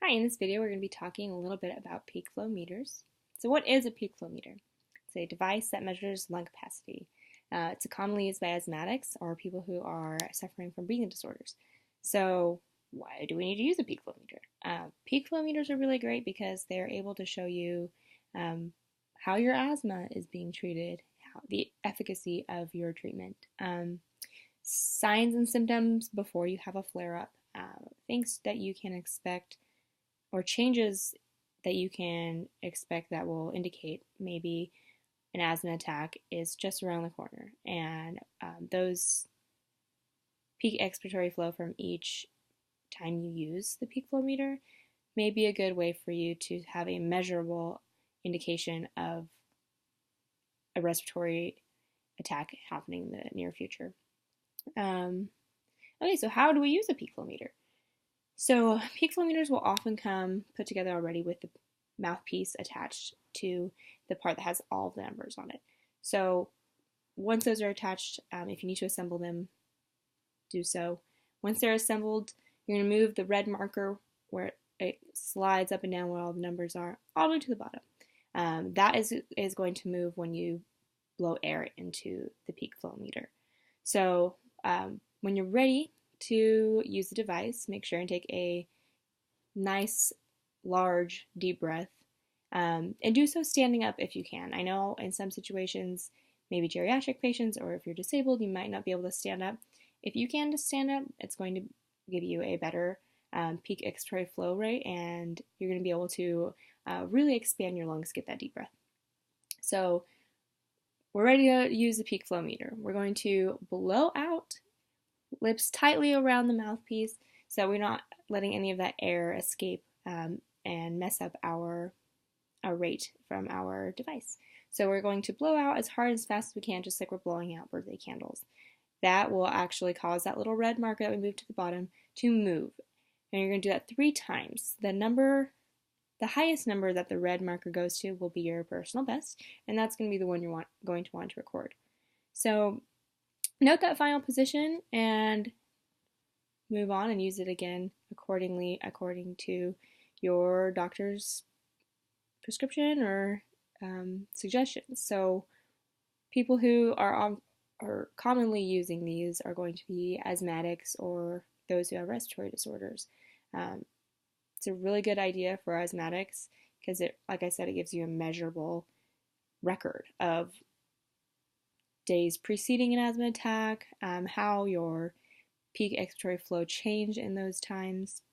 Hi, in this video we're going to be talking a little bit about peak flow meters. So what is a peak flow meter? It's a device that measures lung capacity. It's commonly used by asthmatics or people who are suffering from breathing disorders. So why do we need to use a peak flow meter? Peak flow meters are really great because they're able to show you how your asthma is being treated, the efficacy of your treatment, signs and symptoms before you have a flare-up, things that you can expect or changes that you can expect that will indicate maybe an asthma attack is just around the corner. And those peak expiratory flow from each time you use the peak flow meter may be a good way for you to have a measurable indication of a respiratory attack happening in the near future. Okay, so how do we use a peak flow meter? So peak flow meters will often come put together already with the mouthpiece attached to the part that has all of the numbers on it. So once those are attached, if you need to assemble them, do so. Once they're assembled, you're going to move the red marker where it slides up and down where all the numbers are, all the way to the bottom. That is going to move when you blow air into the peak flow meter. So when you're ready to use the device, make sure and take a nice, large, deep breath, and do so standing up if you can. I know in some situations, maybe geriatric patients or if you're disabled, you might not be able to stand up. If you can just stand up, it's going to give you a better peak expiratory flow rate, and you're going to be able to really expand your lungs, get that deep breath. So we're ready to use the peak flow meter. We're going to blow out, lips tightly around the mouthpiece so that we're not letting any of that air escape and mess up our rate from our device. So we're going to blow out as hard as fast as we can, just like we're blowing out birthday candles. That will actually cause that little red marker that we moved to the bottom to move. And you're going to do that 3 times. The highest number that the red marker goes to will be your personal best, and that's going to be the one you're going to want to record. So note that final position and move on and use it again accordingly, according to your doctor's prescription or suggestions. So people who are commonly using these are going to be asthmatics or those who have respiratory disorders. It's a really good idea for asthmatics because like I said, it gives you a measurable record of days preceding an asthma attack, how your peak expiratory flow changed in those times,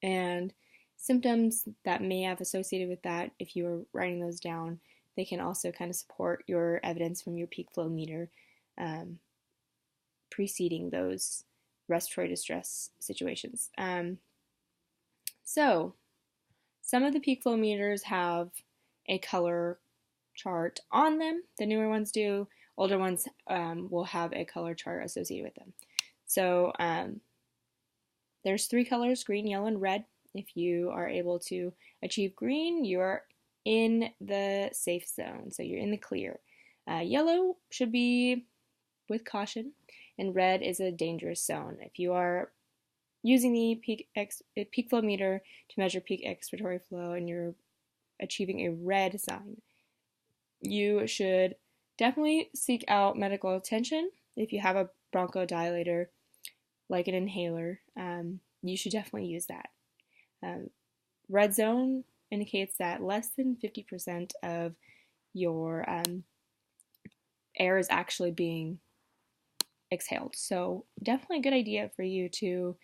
and symptoms that may have associated with that. If you are writing those down, they can also kind of support your evidence from your peak flow meter preceding those respiratory distress situations. So some of the peak flow meters have a color chart on them. The newer ones do. Older ones will have a color chart associated with them. So there's 3 colors, green, yellow, and red. If you are able to achieve green, you're in the safe zone, so you're in the clear. Yellow should be with caution, and red is a dangerous zone. If you are using the peak flow meter to measure peak expiratory flow and you're achieving a red sign, you should definitely seek out medical attention. If you have a bronchodilator, like an inhaler, you should definitely use that. Red zone indicates that less than 50% of your air is actually being exhaled. So definitely a good idea for you to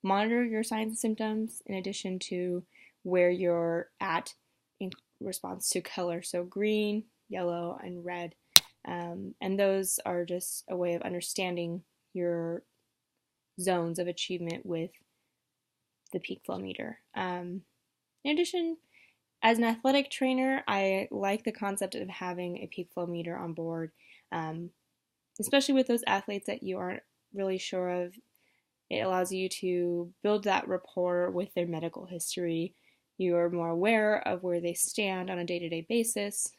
monitor your signs and symptoms in addition to where you're at in response to color. So green, yellow, and red. And those are just a way of understanding your zones of achievement with the peak flow meter. In addition, as an athletic trainer, I like the concept of having a peak flow meter on board, especially with those athletes that you aren't really sure of. It allows you to build that rapport with their medical history. You are more aware of where they stand on a day-to-day basis.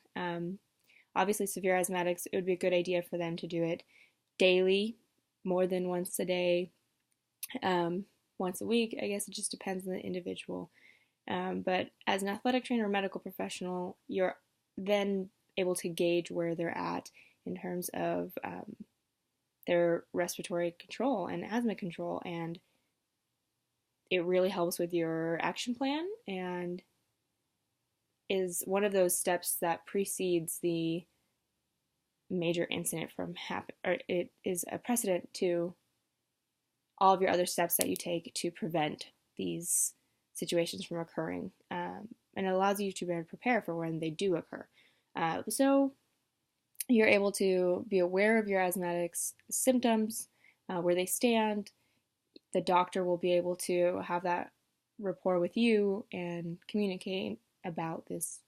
Obviously, severe asthmatics, it would be a good idea for them to do it daily, more than once a day. once a week. I guess it just depends on the individual. But as an athletic trainer or medical professional, you're then able to gauge where they're at in terms of their respiratory control and asthma control, and it really helps with your action plan and is one of those steps that precedes the major incident from happen, or it is a precedent to all of your other steps that you take to prevent these situations from occurring, and it allows you to better prepare for when they do occur. So you're able to be aware of your asthmatics symptoms, where they stand. The doctor will be able to have that rapport with you and communicate about this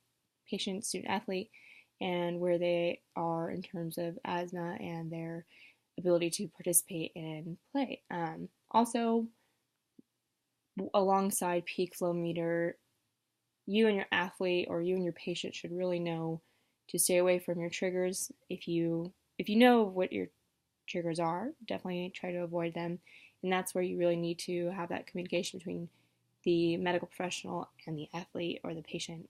patient, student, athlete, and where they are in terms of asthma and their ability to participate in play. Also, alongside peak flow meter, you and your athlete or you and your patient should really know to stay away from your triggers. If you know what your triggers are, definitely try to avoid them. And that's where you really need to have that communication between the medical professional and the athlete or the patient